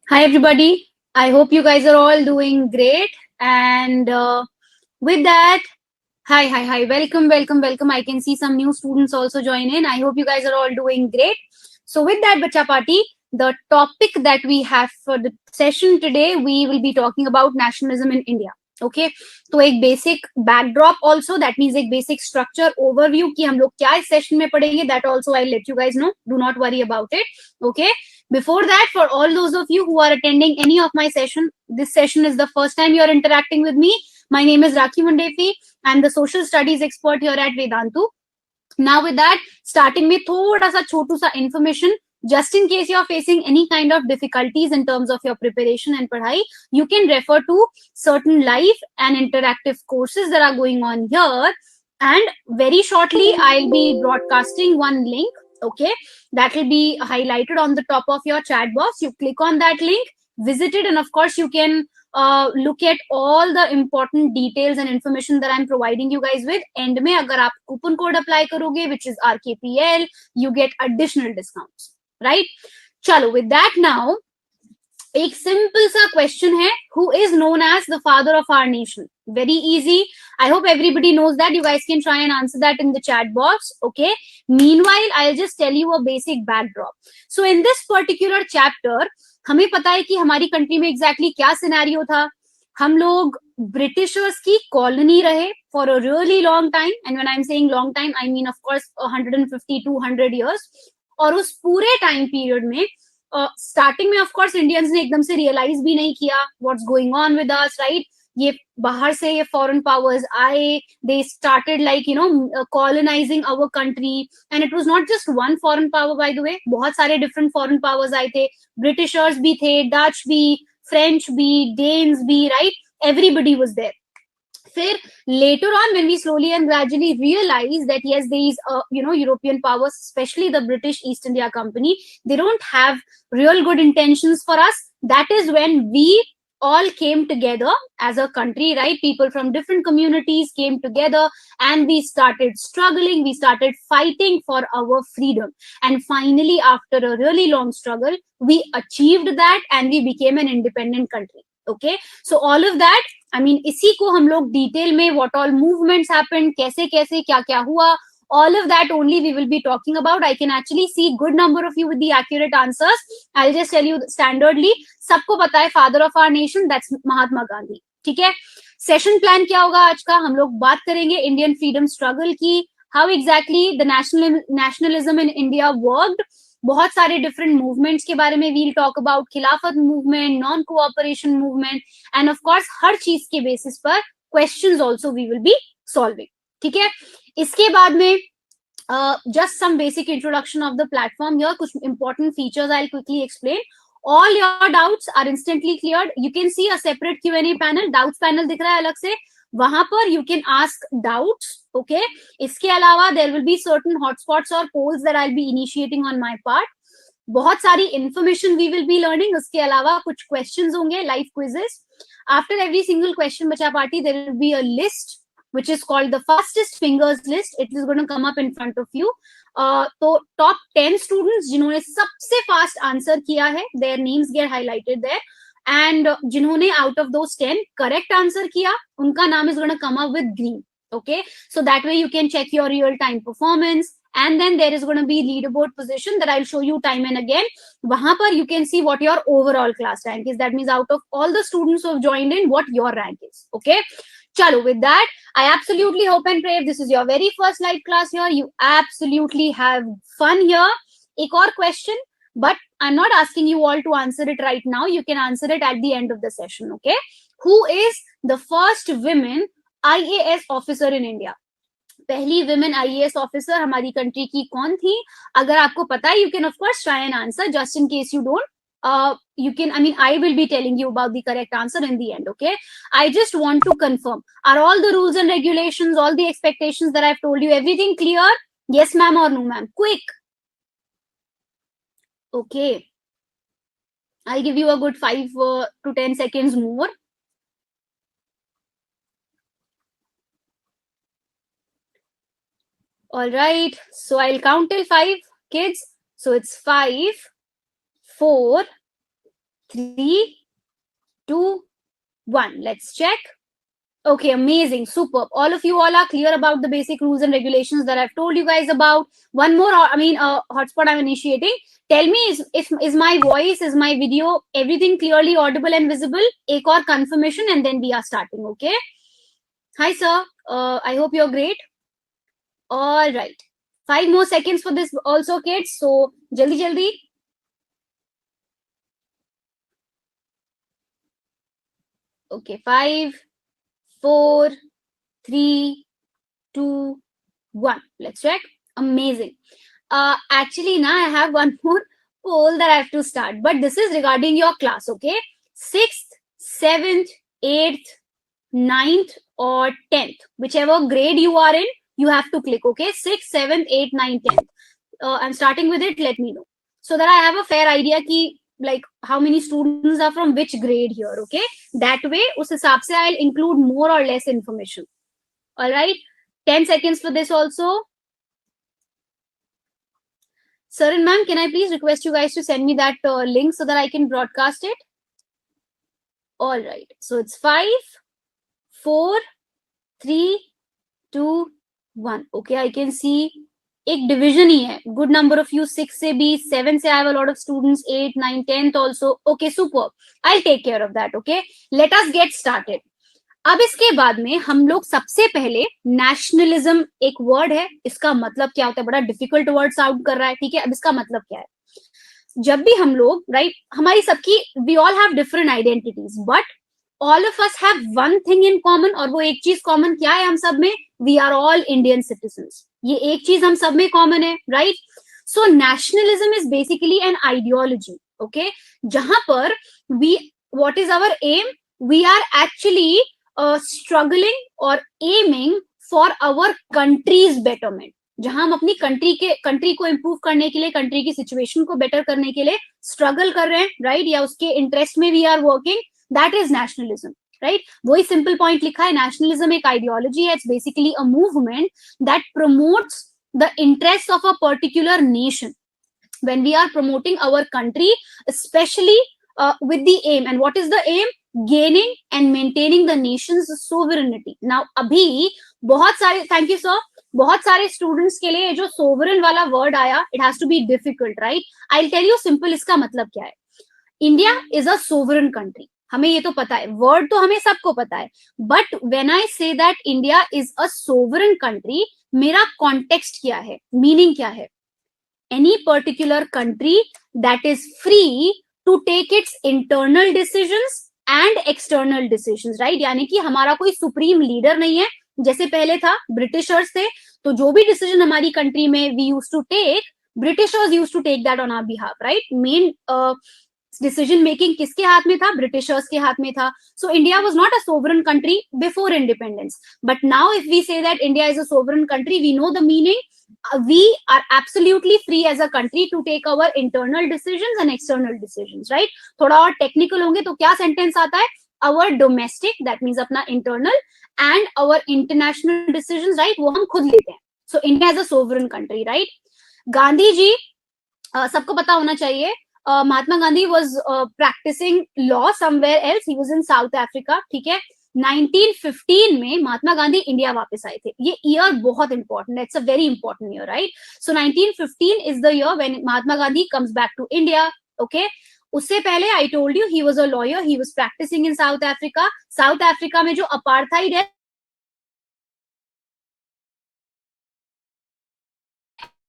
Hi, everybody. I hope you guys are all doing great. And with that, hi. Welcome. I can see some new students also join in. I hope you guys are all doing great. So, with that, Bacha Party, the topic that we have for the session today, we will be talking about nationalism in India. Okay, तो एक basic backdrop also that means एक basic structure overview कि हम लोग क्या इस session में पढ़ेंगे that also I let you guys know do not worry about it okay before that, for all those of you who are attending any of my session, this session is the first time you're interacting with me. My name is Rakhi Mundefi. I'm the social studies expert here at Vedantu. Now with that, starting में थोड़ा सा छोटू सा information, just in case you're facing any kind of difficulties in terms of your preparation and padhai, you can refer to certain live and interactive courses that are going on here. And very shortly, I'll be broadcasting one link. Okay, that will be highlighted on the top of your chat box. You click on that link, visit it, and of course, you can look at all the important details and information that I'm providing you guys with. End में अगर आप coupon code apply करोगे, which is RKPL, you get additional discounts, right? चलो, with that now, एक simple सा question है, who is known as the father of our nation? Very easy. I hope everybody knows that. You guys can try and answer that in the chat box. Okay. Meanwhile, I'll just tell you a basic backdrop. So in this particular chapter, हमें पता है कि हमारी country में exactly क्या scenario था. हम लोग ब्रिटिशर्स की कॉलोनी रहे for a really long time, and when I am saying long time I mean of course 150-200 years. और उस पूरे टाइम पीरियड में स्टार्टिंग में ऑफ कोर्स इंडियंस ने एकदम से रियलाइज भी नहीं किया what's going on with us, right? ये बाहर से ये फॉरेन पावर्स आए, they started like you know colonizing our country, and it was not just one foreign power by the way, बहुत सारे डिफरेंट फॉरेन पावर्स आए थे. ब्रिटिशर्स भी थे, डच भी, फ्रेंच भी, डेन्स भी, राइट? Everybody was there. फिर later on when we slowly and gradually realize that yes, these European powers, especially the British East India Company, they don't have real good intentions for us. That is when we all came together as a country, right? People from different communities came together and we started struggling, we started fighting for our freedom, and finally after a really long struggle we achieved that and we became an independent country. Okay, so all of that, I mean, इसी को हम लोग detail में what all movements happened, कैसे कैसे क्या क्या हुआ, all of that only we will be talking about. I can actually see good number of you with the accurate answers. I'll just tell you standardly, सबको पता है father of our nation, that's Mahatma Gandhi. ठीक है, session plan क्या होगा आज का? हम लोग बात करेंगे इंडियन फ्रीडम स्ट्रगल की, how exactly the nationalism in India worked, बहुत सारे डिफरेंट मूवमेंट्स के बारे में we'll talk about, Khilafat movement, non cooperation movement, and of course हर चीज के बेसिस पर questions also we will be solving. ठीक है, इसके बाद में just some basic introduction of the platform here, कुछ important features I'll quickly explain. All your doubts are instantly cleared. You can see a separate Q&A panel, doubts panel दिख रहा है अलग से, वहां पर you can ask doubts. Okay, इसके अलावा there will be certain hotspots or polls that I'll be initiating on my part. बहुत सारी information we will be learning. उसके अलावा कुछ questions होंगे, live quizzes. After every single question, बच्चा party, there will be a list which is called the fastest fingers list. It is going to come up in front of you. तो top 10 students जिन्होंने सबसे fast answer किया है, their names get highlighted there. And जिन्होंने out of those 10 correct answer किया, उनका नाम is going to come up with green. Okay, so that way you can check your real time performance, and then there is going to be leaderboard position that I'll show you time and again. वहां पर you can see what your overall class rank is. That means out of all the students who have joined in, what your rank is. Okay, chalo, with that, I absolutely hope and pray if this is your very first live class here, you absolutely have fun here. एक और question, but I'm not asking you all to answer it right now. You can answer it at the end of the session. Okay, who is the first women IAS officer in India? पहली women IAS officer हमारी country की कौन थी? अगर आपको पता है, you can of course try and answer. Just in case you don't, you can, I mean, I will be telling you about the correct answer in the end. Okay, I just want to confirm, are all the rules and regulations, all the expectations that I've told you, everything clear? Yes ma'am or no ma'am? Quick. Okay, I'll give you a good 5 to 10 seconds more. All right, so I'll count till 5, kids. So it's 5, 4, 3, 2, 1. Let's check. Okay, amazing, superb. All of you all are clear about the basic rules and regulations that I've told you guys about. One more, hotspot I'm initiating. Tell me, is my voice, is my video, everything clearly audible and visible? Ek aur confirmation, and then we are starting. Okay. Hi, sir. I hope you're great. All right. 5 more seconds for this also, kids. So, jaldi jaldi. Okay, 5, 4, 3, 2, 1. Let's check. Amazing. Actually, now I have one more poll that I have to start, but this is regarding your class, okay? 6th, 7th, 8th, 9th, or 10th, whichever grade you are in, you have to click, okay? 6th, 7th, 8th, 9th, 10th. I'm starting with it. Let me know so that I have a fair idea ki like how many students are from which grade here, okay? That way, us hisab se I'll include more or less information. All right, 10 seconds for this also. Sir and ma'am, can I please request you guys to send me that link so that I can broadcast it? All right, so it's 5, 4, 3, 2, 1. Okay, I can see एक division ही है. Good number of you, 6 से भी, 7 से I have a lot of students, 8, 9, 10th also. Okay, super. I'll take care of that. Okay, let us get started. अब इसके बाद में हम लोग सबसे पहले नेशनलिज्म, एक वर्ड है, इसका मतलब क्या होता है, बड़ा डिफिकल्ट वर्ड साउंड कर रहा है, ठीक है? अब इसका मतलब क्या है? जब भी हम लोग, राइट, हमारी सबकी, we all have different identities, but all of us have one thing in common, और वो एक चीज कॉमन क्या है हम सब में? We are all Indian citizens. ये एक चीज हम सब में कॉमन है, right? So nationalism is basically an ideology, okay, जहां पर we, what is our aim? We are actually struggling or aiming for our country's betterment, जहां हम अपनी कंट्री को इंप्रूव करने के लिए, कंट्री की सिचुएशन को बेटर करने के लिए स्ट्रगल कर रहे हैं, राइट? या उसके इंटरेस्ट में we are working. That is nationalism, right? वही सिंपल पॉइंट लिखा है. नेशनलिज्म एक आइडियोलॉजी है. It's basically a movement that promotes the interest of a particular nation when we are promoting our country, especially with the aim. And what is the aim? Gaining and maintaining the nation's sovereignty. Now abhi bahut sare, thank you sir, बहुत सारे students के लिए जो sovereign वाला word आया, it has to be difficult, right? I will tell you simple इसका मतलब क्या है. India is a sovereign country, हमें ये तो पता है, वर्ड तो हमें सबको पता है, बट व्हेन आई से that India is a sovereign country, मेरा कॉन्टेक्स्ट क्या है, मीनिंग क्या है? any particular country that is free to take its internal decisions and external decisions, right? यानी कि हमारा कोई सुप्रीम लीडर नहीं है, जैसे पहले था, ब्रिटिशर्स थे, तो जो भी डिसीजन हमारी कंट्री में we use to take, Britishers use to take that on our behalf, right? Main decision making किसके हाथ में था? ब्रिटिशर्स के हाथ में था. So India was not a sovereign country before independence, but now if we say that India is a sovereign country, we know the meaning. We are absolutely free as a country to take our internal decisions and external decisions, right? थोड़ा और technical होंगे तो क्या sentence आता है? Our domestic, that means अपना internal, and our international decisions, right? वो हम खुद लेते हैं. So India is a sovereign country, right? Gandhi ji, सबको पता होना चाहिए, Mahatma Gandhi was practicing law somewhere else. He was in South Africa, ठीक है? 1915 में महात्मा गांधी इंडिया वापस आए थे. ये ईयर बहुत इंपॉर्टेंट है, it's a very important year, right? So 1915 is the year when Mahatma Gandhi comes back to India, okay? उससे पहले I told you he was a lawyer, he was practicing in South Africa. South Africa में जो apartheid है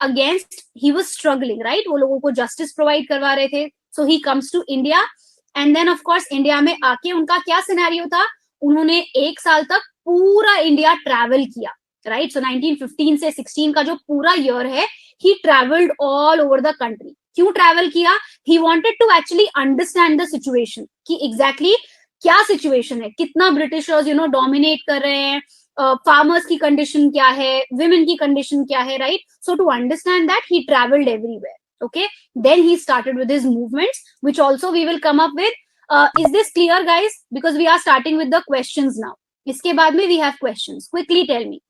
against, he was struggling, right? वो लोगों को justice provide करवा रहे थे. So he comes to India, and then of course India में आके उनका क्या सिनेरियो था? उन्होंने 1 साल तक पूरा इंडिया ट्रैवल किया, राइट? सो 1915 से 16 का जो पूरा ईयर है, he travelled all over the country. क्यों ट्रैवल किया? He wanted to actually understand the situation, कि एग्जैक्टली क्या सिचुएशन है, कितना ब्रिटिशर्स डोमिनेट कर रहे हैं, फार्मर्स की कंडीशन क्या है, विमेन की कंडीशन क्या है, right? So to understand that he travelled everywhere, okay? Then he started with his movements, which also we will come up with. Is this clear, guys? Because we are starting with the questions now. Iske baad mein we have questions. Quickly tell me.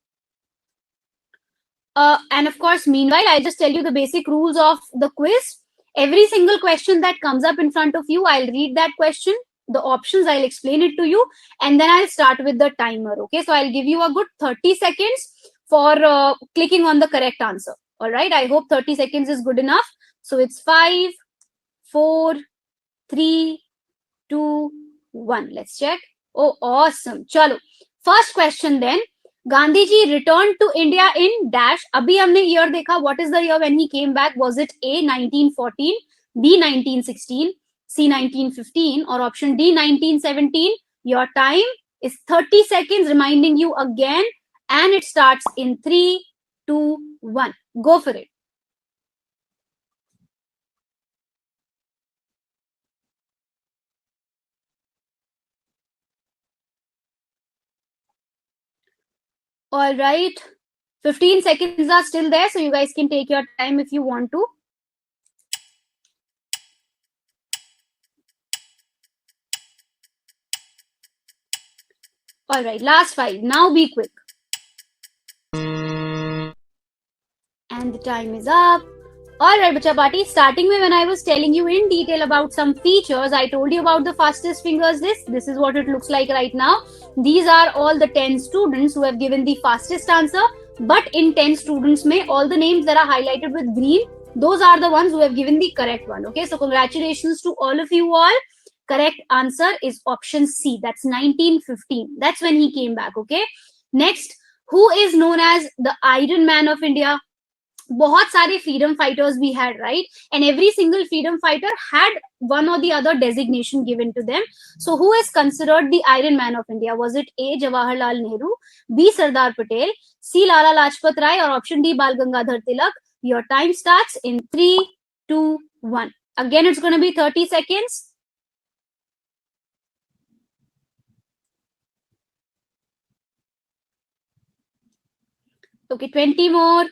And of course, meanwhile, I'll just tell you the basic rules of the quiz. Every single question that comes up in front of you, I'll read that question, the options, I'll explain it to you, and then I'll start with the timer. Okay, so I'll give you a good 30 seconds for clicking on the correct answer. All right, I hope 30 seconds is good enough. So it's 5, 4, 3, 2, 1. Let's check. Oh, awesome. Chalo. First question then. Gandhi ji returned to India in dash. Abhi humne year dekha. What is the year when he came back? Was it A 1914, B 1916, C 1915, or option D 1917? Your time is 30 seconds, reminding you again, and it starts in 3, 2, 1. Go for it. All right. 15 seconds are still there, so you guys can take your time if you want to. All right, last 5. Now be quick. And the time is up. All right, Bacha Party. Starting with when I was telling you in detail about some features, I told you about the fastest fingers list. This is what it looks like right now. These are all the 10 students who have given the fastest answer. But in 10 students, all the names that are highlighted with green, those are the ones who have given the correct one. Okay, so congratulations to all of you all. Correct answer is option C. That's 1915. That's when he came back. Okay. Next, who is known as the Iron Man of India? बहुत सारे freedom fighters we had, right? And every single freedom fighter had one or the other designation given to them. So who is considered the Iron Man of India? Was it A. Jawaharlal Nehru, B. Sardar Patel, C. Lala Lajpat Rai, or option D. Bal Gangadhar Tilak? Your time starts in 3, 2, 1. Again, it's going to be 30 seconds. Okay, 20 more.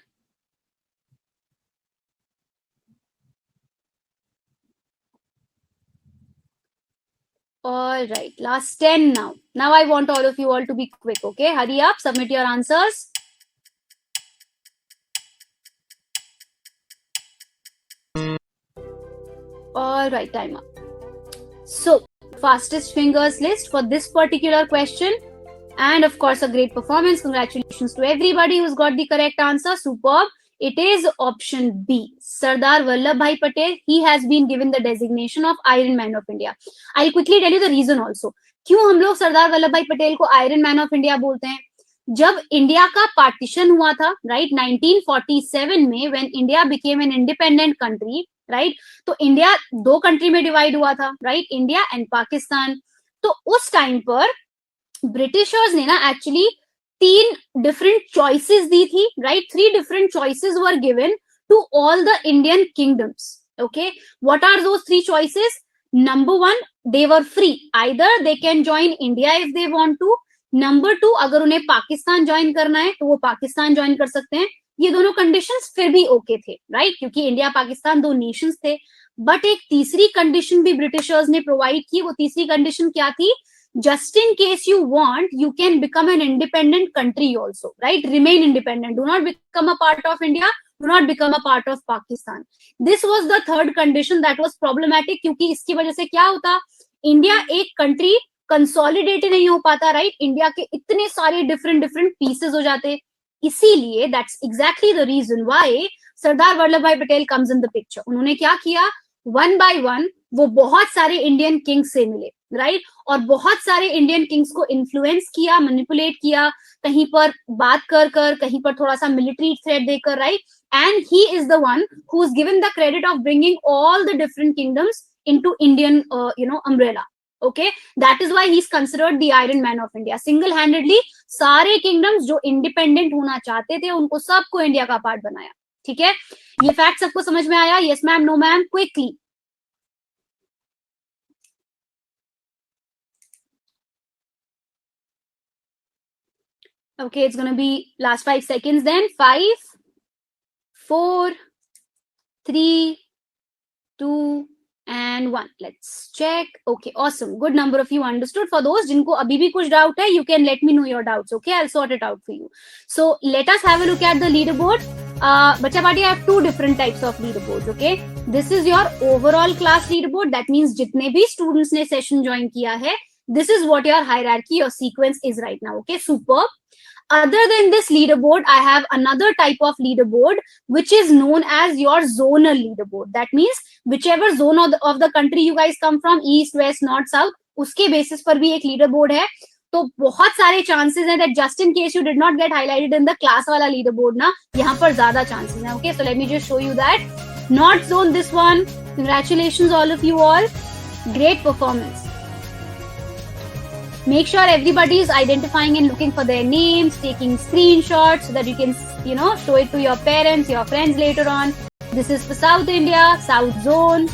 All right, last 10 now. Now I want all of you all to be quick, okay? Hurry up, submit your answers. All right, time up. So, fastest fingers list for this particular question. And of course, a great performance. Congratulations to everybody who's got the correct answer. Superb. It is option B. Sardar Vallabhbhai Patel. He has been given the designation of Iron Man of India. I'll quickly tell you the reason also. क्यों हम लोग सरदार वल्लभ भाई पटेल को iron man of India बोलते हैं? जब India का partition हुआ था, राइट, 1947 में, when India became an independent country, right, तो इंडिया दो कंट्री में डिवाइड हुआ था, राइट, इंडिया एंड पाकिस्तान. तो उस टाइम पर ब्रिटिशर्स ने ना एक्चुअली 3 डिफरेंट चॉइसेस दी थी, right. 3 different choices were given to all the Indian kingdoms. Okay, what are those 3 choices? Number 1, they were free. Either they can join India if they want to. Number 2, अगर उन्हें Pakistan join करना है तो वो Pakistan join कर सकते हैं. ये दोनों कंडीशंस फिर भी ओके थे, राइट, क्योंकि इंडिया पाकिस्तान 2 नेशंस थे. बट एक तीसरी कंडीशन भी ब्रिटिशर्स ने प्रोवाइड की. वो तीसरी कंडीशन क्या थी? Just in case you want, you can become an independent country also, right? Remain independent. Do not become a part of India. Do not become a part of Pakistan. This was the third condition that was problematic, क्योंकि इसकी वजह से क्या होता? India एक country consolidated नहीं हो पाता, राइट? इंडिया के इतने सारे डिफरेंट पीसेस हो जाते. इसीलिए that's exactly the reason why Sardar Vallabh Bhai Patel comes in the picture. उन्होंने क्या किया? वन बाय वन वो बहुत सारे इंडियन किंग्स से मिले, राइट, और बहुत सारे इंडियन किंग्स को इन्फ्लुएंस किया, मैनिपुलेट किया, कहीं पर बात कर कहीं पर थोड़ा सा मिलिट्री थ्रेट देकर, right. And he is the one who is given the credit of bringing all the different kingdoms into Indian umbrella. Okay, that is why he is considered the Iron Man of India. Single handedly सारे kingdoms जो independent होना चाहते थे उनको सबको India का part बनाया. ठीक है, ये फैक्ट सबको समझ में आया? Yes ma'am, no ma'am, quickly. Okay, it's going to be last 5 seconds then. 5, 4, 3, 2, and 1. Let's check. Okay, awesome. Good number of you understood. For those jinko abhi bhi kuch doubt hai, you can let me know your doubts. Okay, I'll sort it out for you. So let us have a look at the leaderboard. Bacha Party, I have two different types of leaderboards. Okay, this is your overall class leaderboard. That means जितने भी students ने session join किया है, this is what your hierarchy or sequence is right now. Okay, superb. Other than this leaderboard, I have another type of leaderboard which is known as your zonal leaderboard. That means whichever zone of the country you guys come from, east, west, north, south, उसके basis पर भी एक leaderboard है. तो बहुत सारे chances हैं that just in case you did not get highlighted in the class वाला leaderboard ना, यहाँ पर ज़्यादा chances हैं. Okay, so let me just show you that. North zone, this one. Congratulations all of you all. Great performance. Make sure everybody is identifying and looking for their names, taking screenshots so that you can, show it to your parents, your friends later on. This is for South India, South Zone.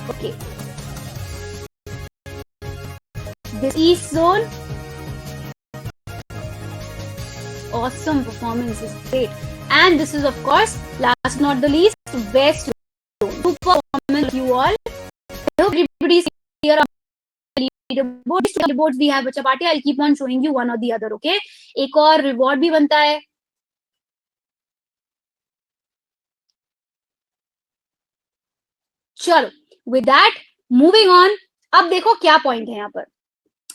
Okay. This East Zone. Awesome performance, is great. And this is, of course, last but not the least, West Zone. Super performance, you all. I hope everybody is clear. Leaderboards we have Bacha Party. I'll keep on showing you one or the other. Okay, एक और reward भी बनता है. चलो, with that, moving on. अब देखो क्या point है यहाँ पर.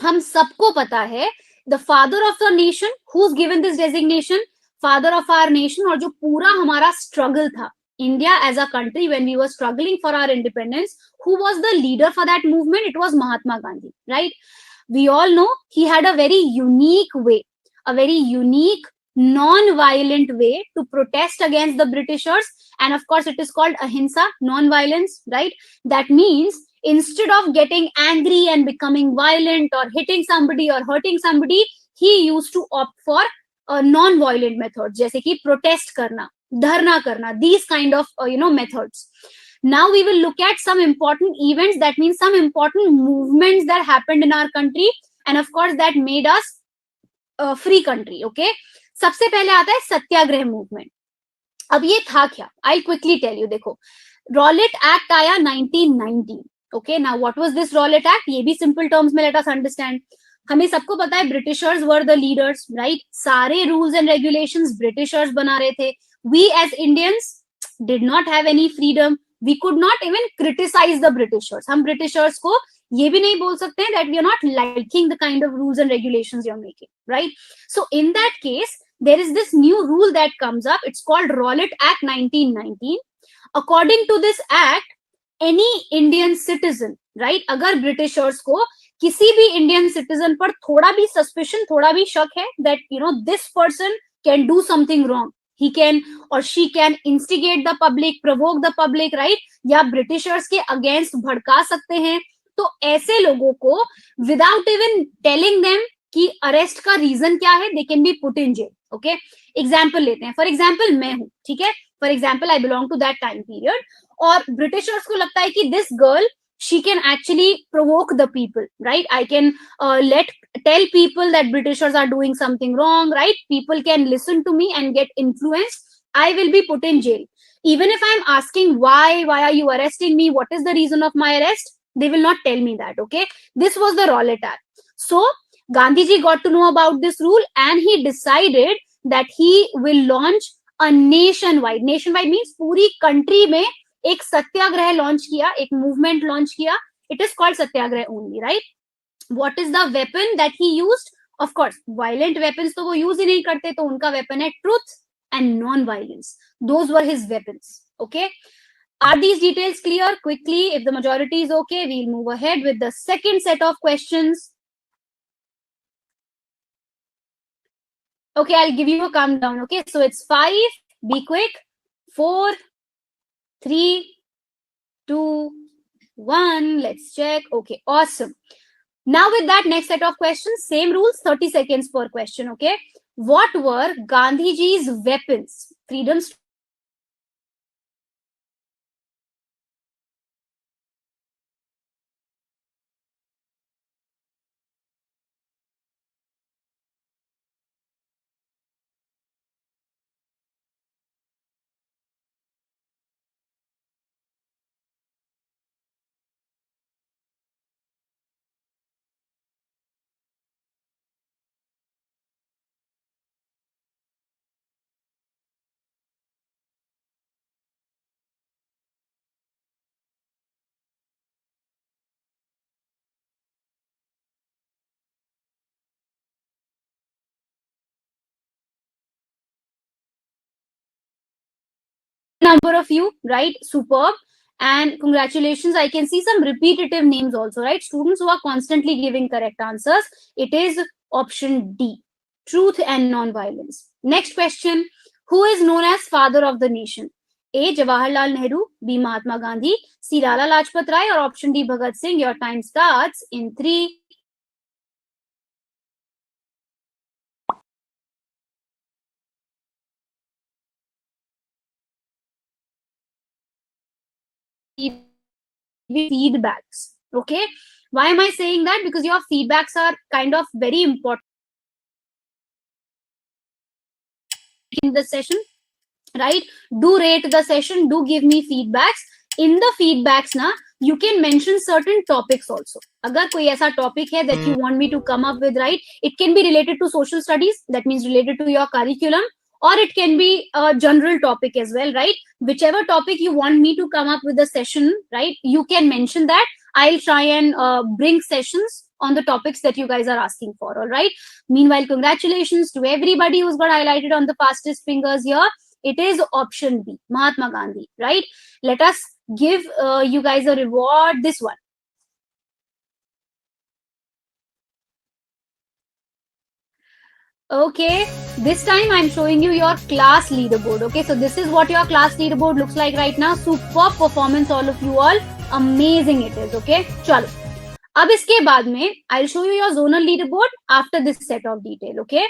हम सबको पता है the father of the nation, who's given this designation, father of our nation, और जो पूरा हमारा struggle था, India as a country, when we were struggling for our independence, who was the leader for that movement? It was Mahatma Gandhi, right? We all know he had a very unique way, a very unique, non-violent way to protest against the Britishers. And of course, it is called ahimsa, non-violence, right? That means instead of getting angry and becoming violent or hitting somebody or hurting somebody, he used to opt for non-violent methods, जैसे कि protest करना, dharna karna, these kind of methods. Now we will look at some important events, that means some important movements that happened in our country, and of course that made us a free country. Okay, सबसे पहले आता है सत्याग्रह movement. अब ये था क्या? I'll quickly tell you. देखो, Rowlatt act आया 1919. Okay, now what was this Rowlatt Act? ये भी simple terms में let us understand. हमें सबको पता है Britishers were the leaders, right? सारे rules and regulations Britishers बना रहे थे. We as Indians did not have any freedom. We could not even criticize the Britishers. हम Britishers को ये भी नहीं बोल सकते हैं that we are not liking the kind of rules and regulations you're making, right? So in that case, there is this new rule that comes up. It's called Rowlatt Act 1919. According to this act, any Indian citizen, right? अगर Britishers को किसी भी Indian citizen पर थोड़ा भी suspicion, थोड़ा भी शक है that this person can do something wrong, he can or she can instigate the public, provoke the public, right? या Britishers के against भड़का सकते हैं, तो ऐसे लोगों को without even telling them कि अरेस्ट का रीजन क्या है, they can be put in jail. Okay, example लेते हैं. फॉर एग्जाम्पल मैं हूं, ठीक है, for example I belong to that time period, और ब्रिटिशर्स को लगता है कि this girl she can actually provoke the people, right? I can tell people that Britishers are doing something wrong, right? People can listen to me and get influenced. I will be put in jail. Even if I'm asking why are you arresting me? What is the reason of my arrest? They will not tell me that, okay? This was the Rowlatt Act. So Gandhiji got to know about this rule and he decided that he will launch a nationwide means पूरी country में एक सत्याग्रह launch किया, एक movement launch किया. It is called Satyagraha only, right? What is the weapon that he used? Of course, violent weapons तो वो use ही नहीं करते, तो उनका weapon है truth and non-violence. Those were his weapons. Okay. Are these details clear? Quickly, if the majority is okay, we'll move ahead with the second set of questions. Okay, I'll give you a countdown. Okay, so it's 5. Be quick. 4, 3, 2, 1. Let's check. Okay, awesome. Now with that, next set of questions, same rules, 30 seconds per question. Okay, what were Gandhiji's weapons? Freedom number of you, right? Superb. And congratulations, I can see some repetitive names also, right? Students who are constantly giving correct answers. It is option D, truth and non-violence. Next question, who is known as father of the nation? A. Jawaharlal Nehru, B. Mahatma Gandhi, C. Lala Lajpat Rai, or option D. Bhagat Singh. Your time starts in 3, feedbacks. Okay, why am I saying that? Because your feedbacks are kind of very important in the session, right? Do rate the session, do give me feedbacks. In the feedbacks na, you can mention certain topics also. Agar koi aisa topic hai that you want me to come up with, right? It can be related to social studies, that means related to your curriculum, or it can be a general topic as well, right? Whichever topic you want me to come up with a session, right? You can mention that. I'll try and bring sessions on the topics that you guys are asking for, all right? Meanwhile, congratulations to everybody who's got highlighted on the fastest fingers here. It is option B, Mahatma Gandhi, right? Let us give you guys a reward. This one. Okay, this time I'm showing you your class leaderboard. Okay, so this is what your class leaderboard looks like right now. Superb performance, all of you all. Amazing it is. Okay, chalo. अब इसके बाद में I'll show you your zonal leaderboard after this set of detail. Okay.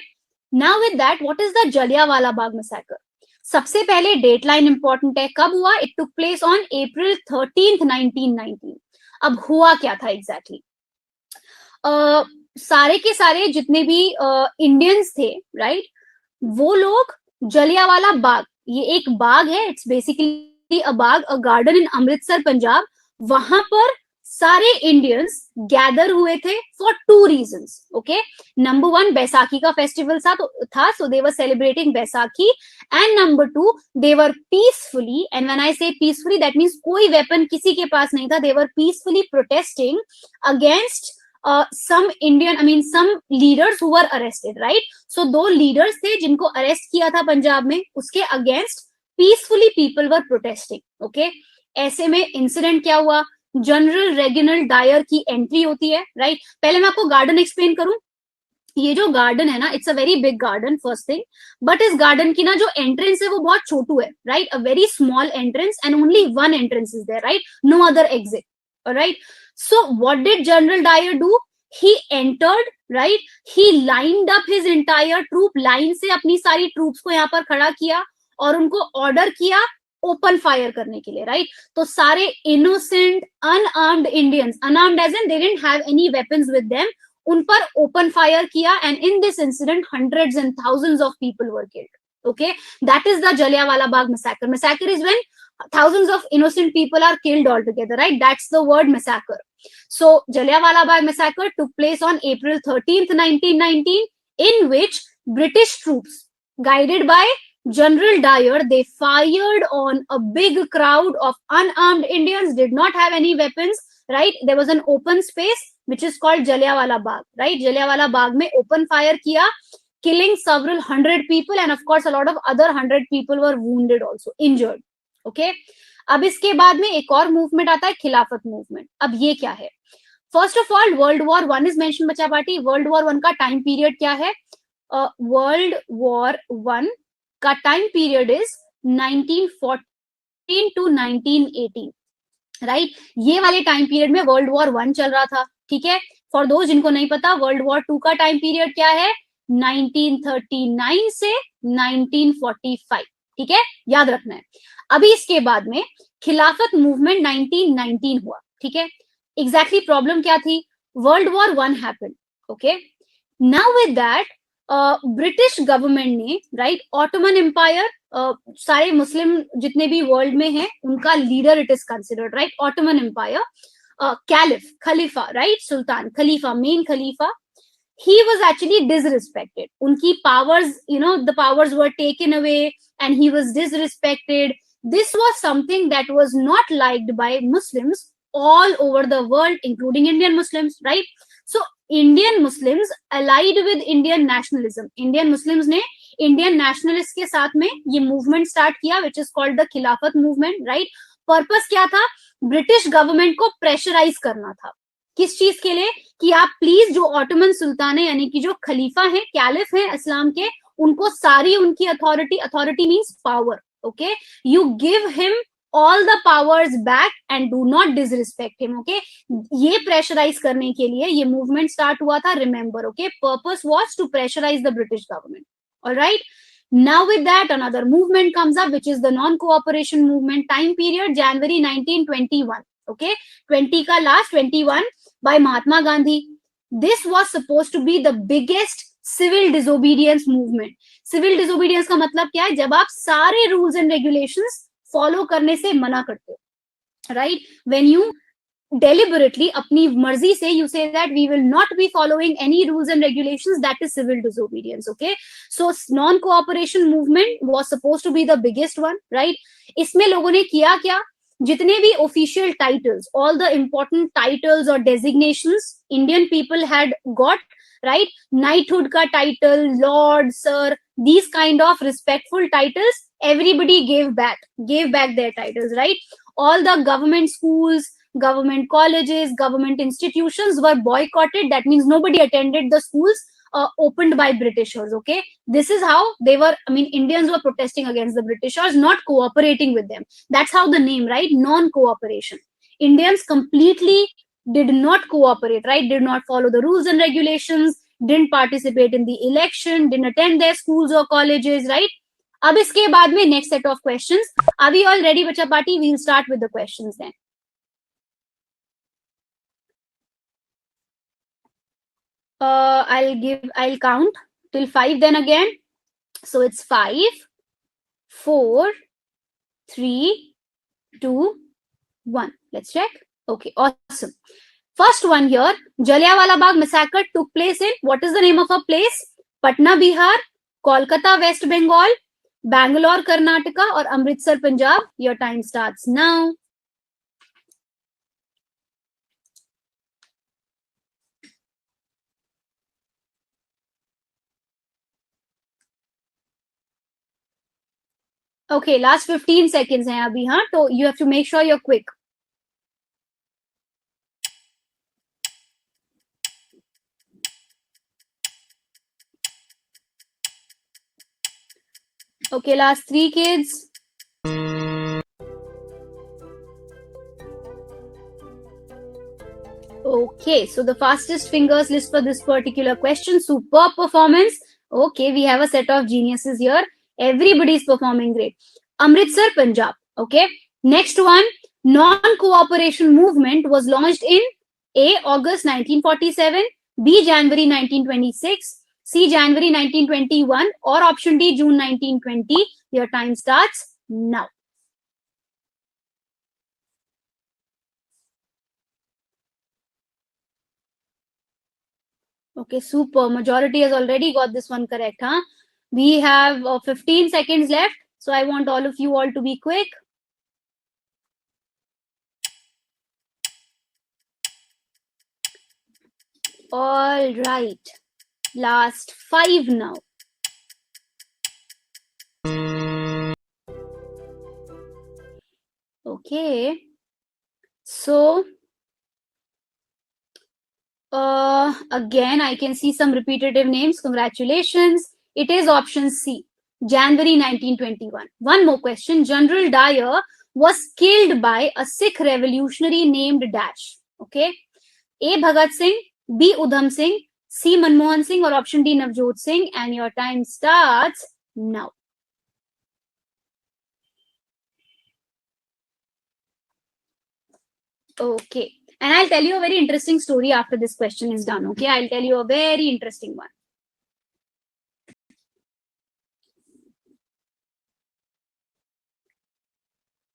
Now with that, what is the Jallianwala Bagh massacre? सबसे पहले date line important है, कब हुआ? It took place on April 13th 1919. अब हुआ क्या था एग्जैक्टली? सारे के सारे जितने भी इंडियंस थे, राइट, वो लोग जलियांवाला बाग, ये एक बाग है, इट्स बेसिकली अ बाग, a garden in Amritsar Punjab, वहां पर सारे इंडियंस गैदर हुए थे for 2 reasons. Okay, number 1 Baisakhi का फेस्टिवल था, so they were celebrating Baisakhi, and number 2 they were peacefully, and when I say peacefully that means कोई वेपन किसी के पास नहीं था, they were peacefully protesting against some Indian, I mean some leaders who were arrested, right? So 2 leaders थे जिनको arrest किया था पंजाब में, उसके against peacefully people were protesting. Okay, ऐसे में इंसिडेंट क्या हुआ? जनरल रेगिनल्ड डायर की एंट्री होती है, राइट? पहले मैं आपको गार्डन एक्सप्लेन करूं. ये जो गार्डन है ना, it's a very big garden first thing, but इस गार्डन की ना जो एंट्रेंस है वो बहुत छोटू है, right? A very small entrance and only 1 entrance is there, right? No other exit, right? So what did General Dyer do? He entered, right? He lined up his entire troop, line से अपनी सारी troops को यहाँ पर खड़ा किया और उनको ऑर्डर किया ओपन फायर करने के लिए, राइट? तो सारे innocent unarmed Indians, unarmed as in they didn't have any weapons with them, उन पर ओपन फायर किया, and in this incident hundreds and thousands of people were killed. Okay, that is the Jallianwala Bagh massacre. Massacre is when thousands of innocent people are killed altogether, right? That's the word massacre. So Jallianwala Bagh massacre took place on April 13th 1919, in which British troops guided by General Dyer, they fired on a big crowd of unarmed Indians, did not have any weapons, right? There was an open space which is called Jallianwala Bagh, right? Jallianwala Bagh में open fire किया, killing several hundred people, and of course a lot of other 100 people were wounded also, injured. Okay, अब इसके बाद में एक और movement आता है, खिलाफत मूवमेंट. अब ये क्या है? First of all world war 1 is mention बच्चा पार्टी. वर्ल्ड वॉर 1 का टाइम पीरियड क्या है? वर्ल्ड वॉर 1 का time period is 1914 to 1918, right? ये वाले टाइम पीरियड में वर्ल्ड वॉर 1 चल रहा था, ठीक है? फॉर दोस्त जिनको नहीं पता, वर्ल्ड वॉर 2 का टाइम पीरियड क्या है? 1939 से 1945, ठीक है? याद रखना है. अभी इसके बाद में खिलाफत मूवमेंट 1919 हुआ, ठीक है? एग्जैक्टली प्रॉब्लम क्या थी? World war 1 happened. Okay, now with that British government ने, राइट, ऑटोमन एम्पायर, सारे मुस्लिम जितने भी वर्ल्ड में हैं उनका leader it is considered, right? Ottoman empire, caliph, खलीफा, राइट? सुल्तान, खलीफा, मेन खलीफा, he was actually disrespected. Unki powers, you know, the powers were taken away and he was disrespected. This was something that was not liked by Muslims all over the world, including Indian Muslims, right? So Indian Muslims allied with Indian nationalism. Indian Muslims ने Indian nationalist के साथ में ये movement start किया which is called the खिलाफत movement, right. Purpose क्या था? British government को प्रेशराइज करना था। किस चीज के लिए? कि आप प्लीज जो ऑटोमन सुल्तान है यानी कि जो खलीफा है, कैलिफ है इस्लाम के, उनको सारी उनकी authority means power, okay, you give him all the powers back and do not disrespect him, okay। ये प्रेशराइज करने के लिए ये मूवमेंट स्टार्ट हुआ था, remember, okay. Purpose was to pressurize the British government, alright. Now with that another movement comes up which is the non cooperation movement, time period January 1921, okay, 20 का last 21 by Mahatma Gandhi. This was supposed to be the biggest civil disobedience movement. Civil disobedience का मतलब क्या है? जब आप सारे rules and regulations follow करने से मना करते हो, राइट। व्हेन यू deliberately अपनी मर्जी से you say that we will not be following any rules and regulations, that is civil disobedience, okay। So non cooperation movement was supposed to be the biggest one, right। इसमें लोगों ने किया क्या? जितने भी official titles, all the important titles or designations Indian people had got, right, knighthood का title, lord, sir, these kind of respectful titles, everybody gave back their titles, right। all the government schools, government colleges, government institutions were boycotted. That means nobody attended the schools opened by Britishers, okay। this is how they were, I mean Indians were protesting against the Britishers, not cooperating with them. That's how the name, right, non cooperation. Indians completely did not cooperate, right, did not follow the rules and regulations, didn't participate in the election, didn't attend their schools or colleges, right। अब इसके बाद में next set of questions. Are we all ready, बच्चा party? We'll start with the questions then. I'll count till 5 then again. So it's 5, 4, 3, 2, 1. Let's check. Okay, awesome. First one here, Jallianwala Bagh massacre took place in, what is the name of a place? Patna, Bihar, Kolkata, West Bengal, Bangalore, Karnataka, or Amritsar, Punjab. Your time starts now. Okay, last 15 seconds hai abhi, haan? So you have to make sure you're quick. Okay, last 3 kids. Okay, so the fastest fingers list for this particular question. Superb performance. Okay, we have a set of geniuses here. Everybody is performing great. Amritsar, Punjab. Okay, next one. Non-cooperation movement was launched in A. August 1947, B. January 1926, C. January 1921, or option D. June 1920. Your time starts now. Okay, super. Majority has already got this one correct, huh? We have 15 seconds left. So I want all of you all to be quick. All right. Last 5 now. Okay. So again, I can see some repetitive names. Congratulations. It is option C, January 1921. One more question. General Dyer was killed by a Sikh revolutionary named Dash. Okay. A. Bhagat Singh, B. Udham Singh, C. Manmohan Singh, or option D. Navjot Singh. And your time starts now. Okay. And I'll tell you a very interesting story after this question is done. Okay. I'll tell you a very interesting one.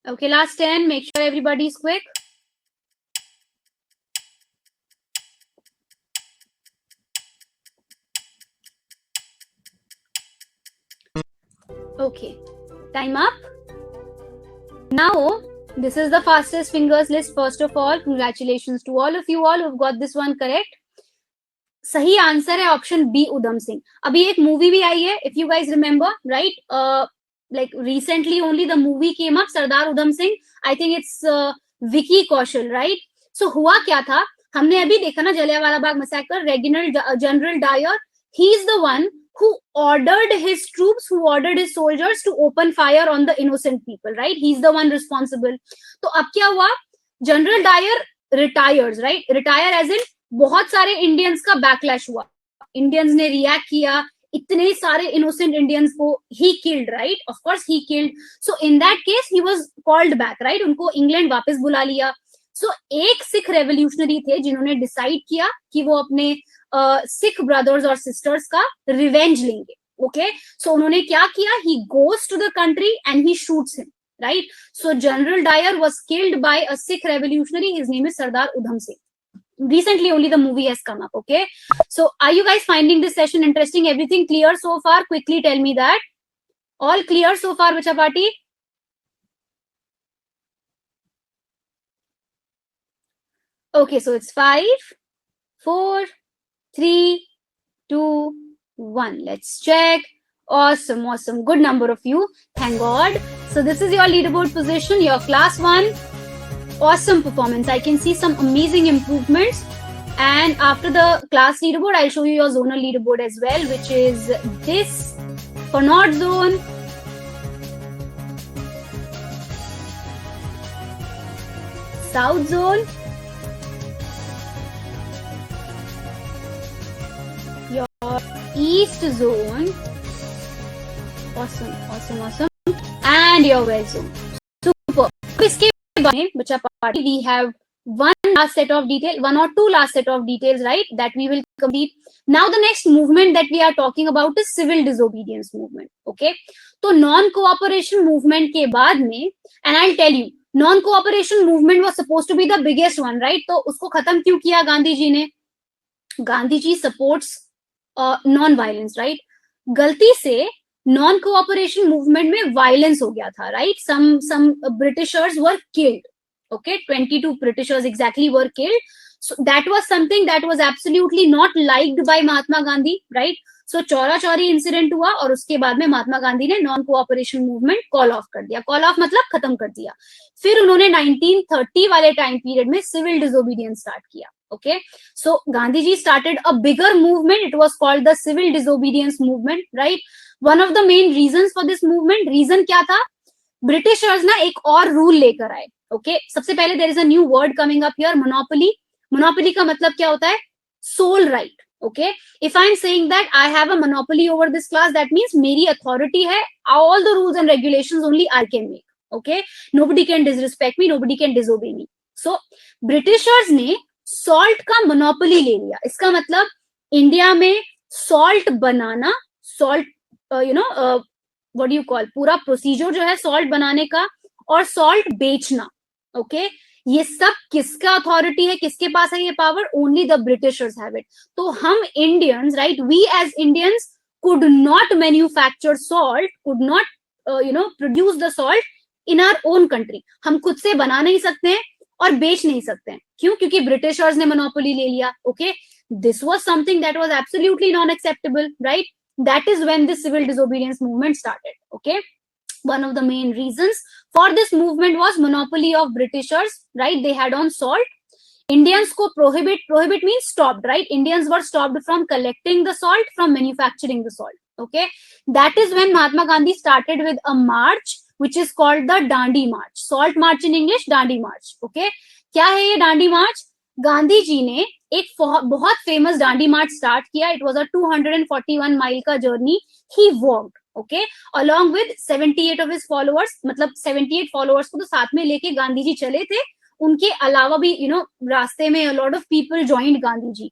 Okay. Last 10. Make sure everybody's quick. Okay. Time up. Now, this is the fastest fingers list. First of all, congratulations to all of you all who've got this one correct. सही answer है option B Udham Singh. अभी एक movie भी आई है, if you guys remember, right? Like recently only the movie came up, Sardar Udham Singh. I think it's Vicky Kaushal, right? So हुआ क्या था, हमने अभी देखा ना Jallianwala Bagh massacre. Reginald general Dyer, he is the one who ordered his troops, who ordered his soldiers to open fire on the innocent people, right? He's the one responsible. तो अब क्या हुआ, general Dyer retires, right? Retire as in बहुत सारे Indians का backlash हुआ, Indians ने react किया, इतने सारे इनोसेंट इंडियंस को he killed, right? Of course he killed. So in that case he was called back, right? उनको इंग्लैंड वापस बुला लिया. सो एक सिख रेवोल्यूशनरी थे जिन्होंने डिसाइड किया कि वो अपने सिख ब्रदर्स और सिस्टर्स का रिवेंज लेंगे. ओके, सो उन्होंने क्या किया, he goes to the country and he shoots him, right? So General Dyer was killed by a Sikh revolutionary. His name is Sardar Udham Singh. Recently only the movie has come up. Okay, so are you guys finding this session interesting? Everything clear so far? Quickly tell me that. All clear so far, Bacha Party? Okay, so it's 5, 4, 3, 2, 1. Let's check. Awesome, awesome. Good number of you. Thank God. So this is your leaderboard position, your class 1. Awesome performance. I can see some amazing improvements. And after the class leaderboard, I'll show you your zonal leaderboard as well, which is this for North Zone. South Zone. Your East Zone. Awesome, awesome, awesome. And your West Zone. Super. इसके बाद में बच्चा party, we have one last set of detail, 1 or 2 last set of details, right? That we will complete. Now the next movement that we are talking about is civil disobedience movement. Okay? तो non-cooperation movement के बाद में, and I'll tell you, non-cooperation movement was supposed to be the biggest one, right? तो उसको खत्म क्यों किया गांधी जी ने? Gandhi ji supports non-violence, right? गलती से नॉन कोऑपरेशन मूवमेंट में वायलेंस हो गया था, right? Some Britishers were killed. Okay, 22 Britishers exactly were killed. So that was something that was absolutely not liked by Mahatma Gandhi, right? So Chaura Chauri incident हुआ और उसके बाद में महात्मा गांधी ने non cooperation movement call off कर दिया. कॉल ऑफ मतलब खत्म कर दिया. फिर उन्होंने 1930 वाले टाइम पीरियड में सिविल डिसोबीडियंस स्टार्ट किया. Okay, so Gandhi ji started a bigger movement. It was called the civil disobedience movement, right? One of the main reasons for this movement, reason क्या था? Britishers ना एक और rule लेकर आए. Okay, सबसे पहले there is a new word coming up here, monopoly. Monopoly का मतलब क्या होता है? Sole right. Okay, if I'm saying that I have a monopoly over this class, that means मेरी authority है. All the rules and regulations only I can make. Okay, nobody can disrespect me, nobody can disobey me. So Britishers ने salt का monopoly ले लिया. इसका मतलब India में salt banana, salt what do you call, पूरा procedure जो है सॉल्ट बनाने का और सॉल्ट बेचना. ओके, ये सब किसका अथॉरिटी है, किसके पास है ये power? Only the Britishers have it. तो हम Indians, right, we as Indians could not manufacture salt, could not produce the salt in our own country. हम खुद से बना नहीं सकते हैं और बेच नहीं सकते हैं. क्यों? क्योंकि ब्रिटिशर्स ने मोनोपोली ले लिया. Okay, this was something that was absolutely non acceptable, right? That is when the civil disobedience movement started. Okay, one of the main reasons for this movement was monopoly of Britishers, right? They had on salt. Indians ko prohibit means stopped, right? Indians were stopped from collecting the salt, from manufacturing the salt. Okay, that is when Mahatma Gandhi started with a march which is called the Dandi March. Salt March in English, Dandi March. Okay, क्या है ये डांडी मार्च? गांधी जी ने एक बहुत famous डांडी मार्च start किया. It was a 241 mile का journey. He walked, okay, along with 78 of his followers. मतलब 78 followers को तो साथ में लेके गांधी जी चले थे. उनके अलावा भी रास्ते में lot of people joined Gandhi ji.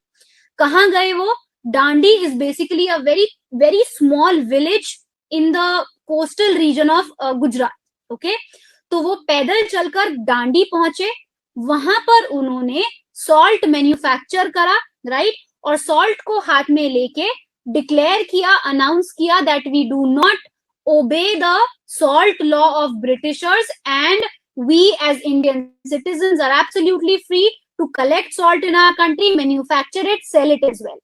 कहाँ गए वो? Dandi is basically a very very small village in the coastal region of Gujarat. Okay, तो वो पैदल चलकर डांडी पहुंचे. वहां पर उन्होंने सॉल्ट मैन्युफैक्चर करा, राइट? और सॉल्ट को हाथ में लेके डिक्लेयर किया, अनाउंस किया that we do not obey the salt law of Britishers and we as Indian citizens are absolutely free to collect salt in our country, manufacture it, sell it as well.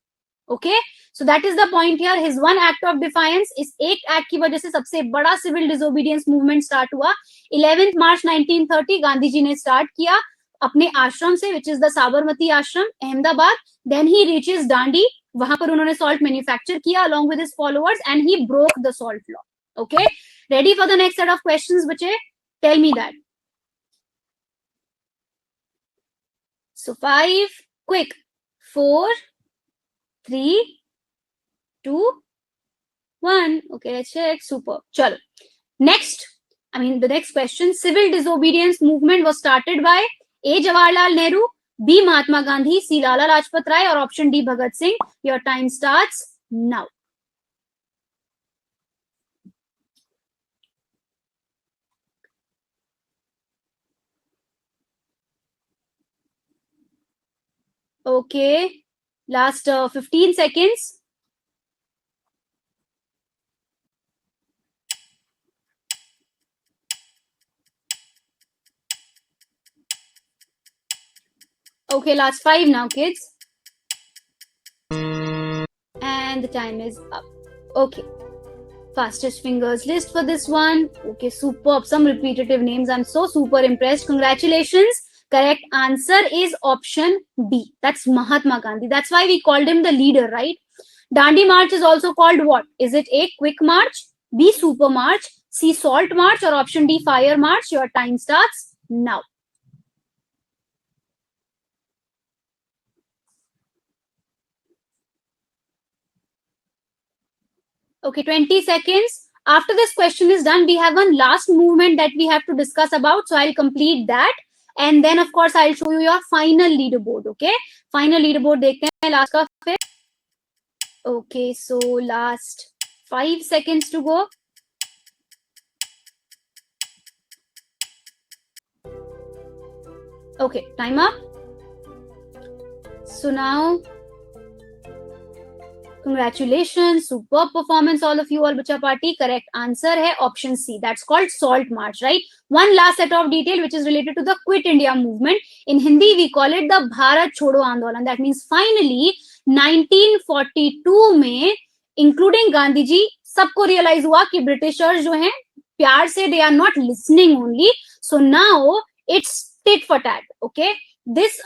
Okay, so that is the point here. His one act of defiance, इस एक act की वजह से सबसे बड़ा civil disobedience movement start हुआ. 11th March 1930 Gandhi ji ने start किया अपने आश्रम से, which is the साबरमती आश्रम, Ahmedabad. Then he reaches Dandi. वहां पर उन्होंने salt manufacture किया along with his followers, and he broke the salt law. Okay, ready for the next set of questions, बच्चे? Tell me that. So 5, quick. 4, 3, 2, 1. Okay, let's check. Super. Chalo. Next, the next question. Civil disobedience movement was started by A. Jawaharlal Nehru, B. Mahatma Gandhi, C. Lala Lajpat Rai, or option D. Bhagat Singh. Your time starts now. Okay, last 15 seconds. Okay, last 5 now, kids. And the time is up. Okay, fastest fingers list for this one. Okay, superb. Some repetitive names. I'm so super impressed. Congratulations. Correct answer is option B. That's Mahatma Gandhi. That's why we called him the leader, right? Dandi March is also called what? Is it A, quick march, B, super march, C, salt march, or option D, fire march? Your time starts now. Okay, 20 seconds. After this question is done, we have one last movement that we have to discuss about. So I'll complete that. And then, of course, I'll show you your final leaderboard. Okay, final leaderboard. देखते हैं last का फिर. Okay, so last 5 seconds to go. Okay, time up. So now, congratulations, superb performance, all of you, all bacha party. Correct answer hai option C. That's called salt march, right? One last set of detail which is related to the Quit India movement. In Hindi, we call it the Bharat Chodo Andolan. That means finally 1942 में, including Gandhi ji, सबको realize हुआ कि Britishers जो हैं प्यार से they are not listening only. So now it's tit for tat. Okay, this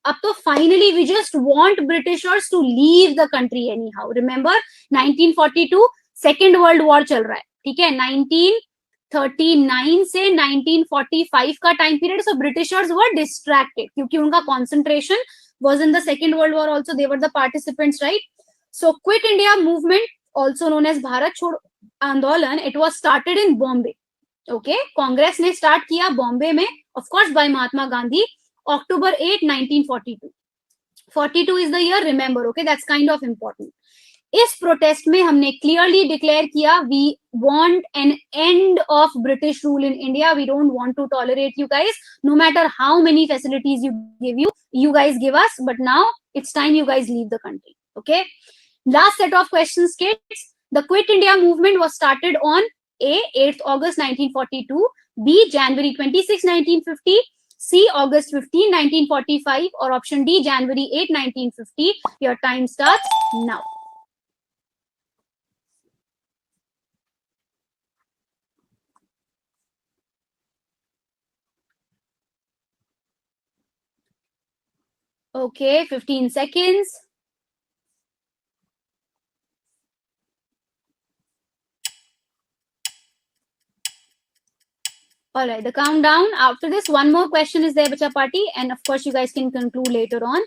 up to finally we just want Britishers to leave the country anyhow. Remember 1942 second world war चल रहा है, ठीक है? 1939 से 1945 का time period. So Britishers were distracted क्योंकि उनका concentration was in the second world war also. They were the participants, right? So Quit India movement, also known as Bharat Chhod Andolan, it was started in Bombay. Okay, Congress ने start किया Bombay में, of course by Mahatma Gandhi. October 8, 1942. 42 is the year, remember, okay? That's kind of important. इस protest में हमने clearly declare किया we want an end of British rule in India. We don't want to tolerate you guys, no matter how many facilities you guys give us, but now it's time you guys leave the country. Okay, last set of questions, kids. The Quit India movement was started on A, 8th August 1942, B, January 26, 1950, C, August 15, 1945, or option D, January 8, 1950. Your time starts now. Okay, 15 seconds. All right, the countdown. After this, one more question is there, bacha party, and of course, you guys can conclude later on.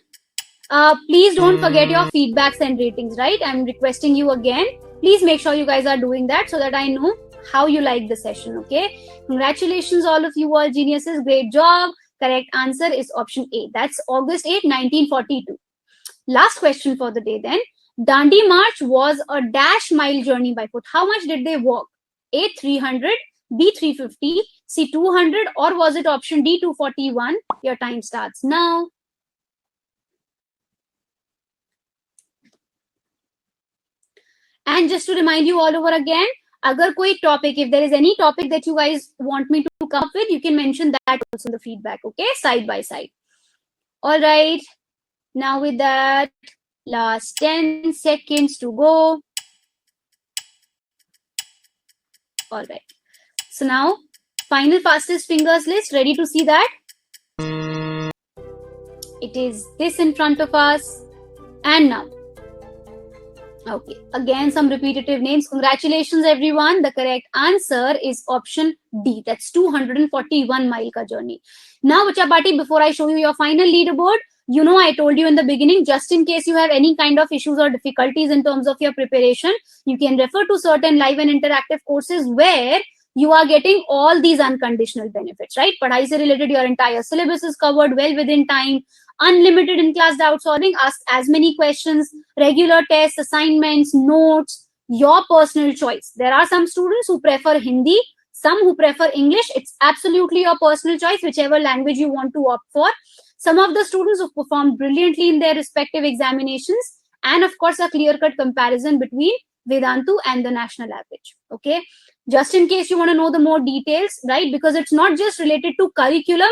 Please don't forget your feedbacks and ratings, right? I'm requesting you again. Please make sure you guys are doing that so that I know how you like the session, okay? Congratulations, all of you, all geniuses. Great job. Correct answer is option A. That's August 8, 1942. Last question for the day then. Dandi March was a dash mile journey by foot. How much did they walk? A, 300, B, 350, C, 200, or was it option D, 241? Your time starts now. And just to remind you all over again, agar koi topic, if there is any topic that you guys want me to come up with, you can mention that also in the feedback, okay? Side by side. All right. Now with that, Last 10 seconds to go. All right. So now, final fastest fingers list. Ready to see that? It is this in front of us. And now. Okay, again some repetitive names. Congratulations everyone. The correct answer is option D. That's 241 mile ka journey. Now Bacha Party, before I show you your final leaderboard, you know I told you in the beginning, just in case you have any kind of issues or difficulties in terms of your preparation, you can refer to certain live and interactive courses where you are getting all these unconditional benefits, right? Padhai se related, your entire syllabus is covered well within time, unlimited in-class doubt solving, ask as many questions, regular tests, assignments, notes, your personal choice. There are some students who prefer Hindi, some who prefer English. It's absolutely your personal choice, whichever language you want to opt for. Some of the students who performed brilliantly in their respective examinations, and of course a clear-cut comparison between Vedantu and the national average. Okay, just in case you want to know the more details, right? Because it's not just related to curriculum,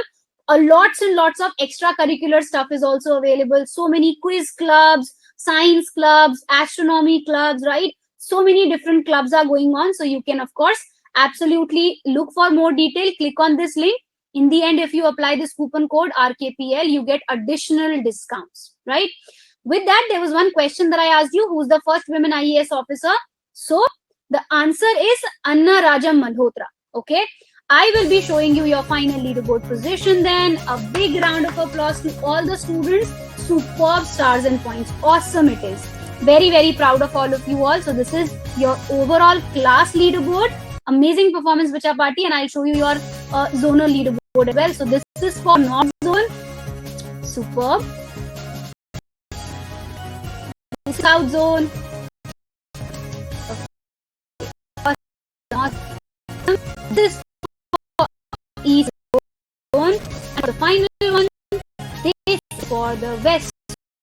lots and lots of extracurricular stuff is also available. So many quiz clubs, science clubs, astronomy clubs, right? So many different clubs are going on. So you can, of course, absolutely look for more detail. Click on this link. In the end, if you apply this coupon code RKPL, you get additional discounts, right? With that, there was one question that I asked you: who's the first women IAS officer? So the answer is Anna Rajam Malhotra. Okay, I will be showing you your final leaderboard position then. A big round of applause to all the students. Superb stars and points. Awesome it is. Very, very proud of all of you all. So this is your overall class leaderboard. Amazing performance, Bacha Party, and I'll show you your zonal leaderboard as well. So this is for North Zone. Superb. South Zone. This East Zone, and for the final one, this is for the West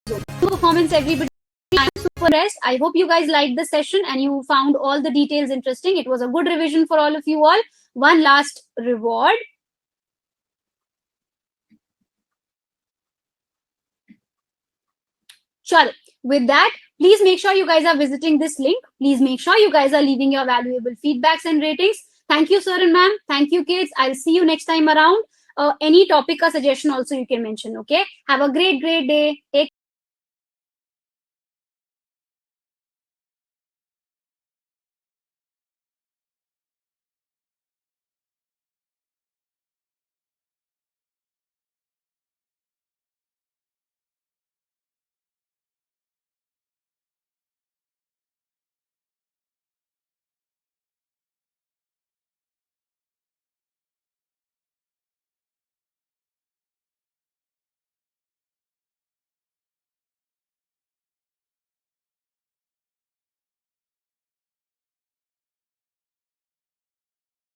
Zone. Performance, everybody. I'm super impressed. I hope you guys liked the session and you found all the details interesting. It was a good revision for all of you all. One last reward. Chalo. With that, please make sure you guys are visiting this link. Please make sure you guys are leaving your valuable feedbacks and ratings. Thank you, sir and ma'am. Thank you, kids. I'll see you next time around. Any topic or suggestion also you can mention, okay? Have a great day. Take